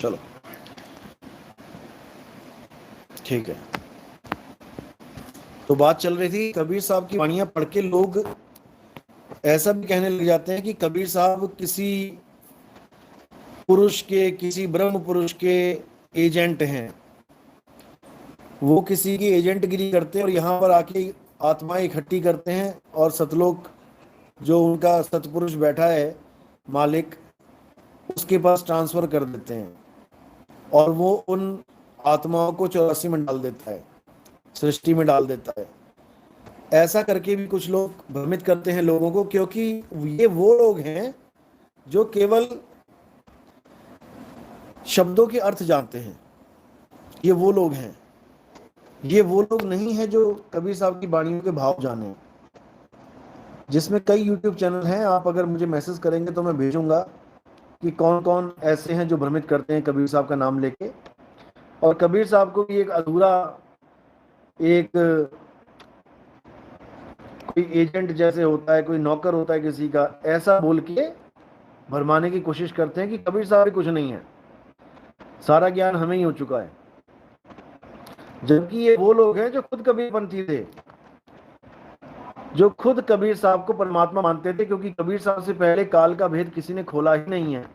चलो ठीक है। तो बात चल रही थी कबीर साहब की वाणियां पढ़ के लोग ऐसा भी कहने लग जाते हैं कि कबीर साहब किसी पुरुष के, किसी ब्रह्म पुरुष के एजेंट हैं। वो किसी की एजेंटगिरी करते हैं और यहाँ पर आके आत्माएं इकट्ठी करते हैं और सतलोक जो उनका सतपुरुष बैठा है मालिक, उसके पास ट्रांसफर कर देते हैं और वो उन आत्माओं को 84 में डाल देता है, सृष्टि में डाल देता है। ऐसा करके भी कुछ लोग भ्रमित करते हैं लोगों को, क्योंकि ये वो लोग हैं जो केवल शब्दों के अर्थ जानते हैं। ये वो लोग हैं, ये वो लोग नहीं है जो कबीर साहब की वाणियों के भाव जाने। जिसमें कई YouTube चैनल हैं, आप अगर मुझे मैसेज करेंगे तो मैं भेजूंगा कि कौन कौन ऐसे हैं जो भ्रमित करते हैं कबीर साहब का नाम लेके। और कबीर साहब को भी एक अधूरा, एक कोई एजेंट जैसे होता है, कोई नौकर होता है किसी का, ऐसा बोल के भरमाने की कोशिश करते हैं कि कबीर साहब भी कुछ नहीं है, सारा ज्ञान हमें ही हो चुका है। जबकि ये वो लोग हैं जो खुद कबीरपंथी थे, जो खुद कबीर साहब को परमात्मा मानते थे, क्योंकि कबीर साहब से पहले काल का भेद किसी ने खोला ही नहीं है।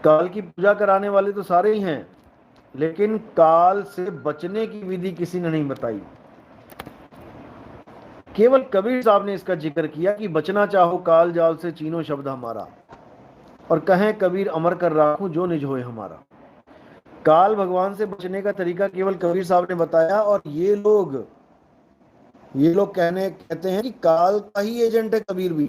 काल की पूजा कराने वाले तो सारे ही हैं, लेकिन काल से बचने की विधि किसी ने नहीं बताई। केवल कबीर साहब ने इसका जिक्र किया कि बचना चाहो काल जाल से चीनो शब्द हमारा, और कहें कबीर अमर कर राखूं जो निज होए हमारा। काल भगवान से बचने का तरीका केवल कबीर साहब ने बताया। और ये लोग कहते हैं कि काल का ही एजेंट है कबीर भी।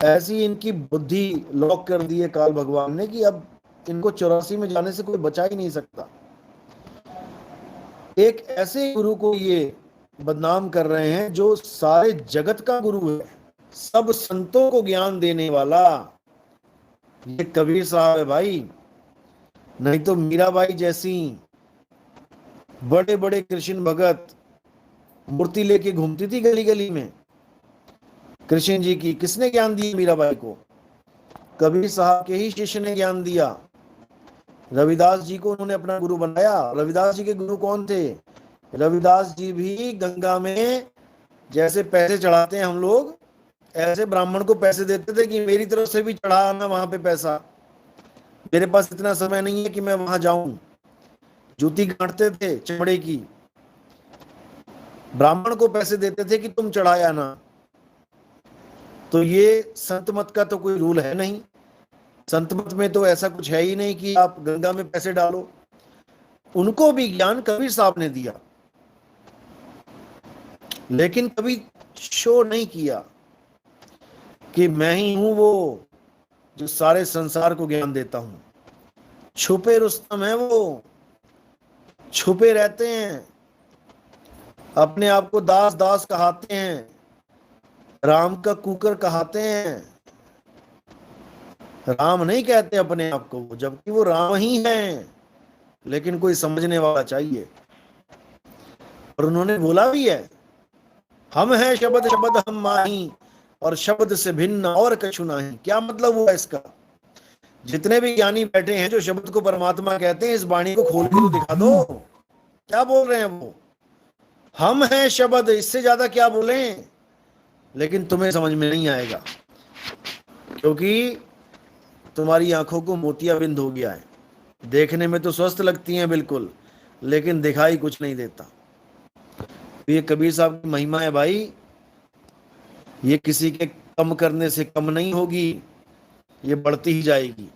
ऐसी इनकी बुद्धि लॉक कर दी है काल भगवान ने कि अब इनको 84 में जाने से कोई बचा ही नहीं सकता। एक ऐसे गुरु को ये बदनाम कर रहे हैं जो सारे जगत का गुरु है, सब संतों को ज्ञान देने वाला, ये कबीर साहब है भाई। नहीं तो मीराबाई जैसी बड़े बड़े कृष्ण भगत मूर्ति लेके घूमती थी गली गली में। कृष्ण जी की किसने ज्ञान दिया मीराबाई को? कबीर साहब के ही शिष्य ने ज्ञान दिया। रविदास जी को उन्होंने अपना गुरु बनाया। रविदास जी के गुरु कौन थे? रविदास जी भी गंगा में जैसे पैसे चढ़ाते हैं हम लोग, ऐसे ब्राह्मण को पैसे देते थे कि मेरी तरफ से भी चढ़ाना वहां पे पैसा, मेरे पास इतना समय नहीं है कि मैं वहां जाऊं। जूती गांठते थे चमड़े की, ब्राह्मण को पैसे देते थे कि तुम चढ़ाया ना। तो ये संत मत का तो कोई रूल है नहीं। संत मत में तो ऐसा कुछ है ही नहीं कि आप गंगा में पैसे डालो। उनको भी ज्ञान कबीर साहब ने दिया, लेकिन कभी शो नहीं किया कि मैं ही हूं वो जो सारे संसार को ज्ञान देता हूं। छुपे रुस्तम है वो, छुपे रहते हैं, अपने आप को दास दास कहाते हैं, राम का कुकर कहाते हैं। राम नहीं कहते अपने आप को, जबकि वो राम ही हैं, लेकिन कोई समझने वाला चाहिए। और उन्होंने बोला भी है, हम हैं शब्द शब्द हम माही, और शब्द से भिन्न और कछु नहीं। क्या मतलब हुआ इसका? जितने भी ज्ञानी बैठे हैं जो शब्द को परमात्मा कहते हैं, इस वाणी को खोल के तो दिखा दो, क्या बोल रहे हैं वो? हम हैं शब्द, इससे ज्यादा क्या बोलें? लेकिन तुम्हें समझ में नहीं आएगा, क्योंकि तुम्हारी आंखों को मोतियाबिंद हो गया है। देखने में तो स्वस्थ लगती हैं बिल्कुल, लेकिन दिखाई कुछ नहीं देता। तो ये कबीर साहब की महिमा है भाई, ये किसी के कम करने से कम नहीं होगी, ये बढ़ती ही जाएगी।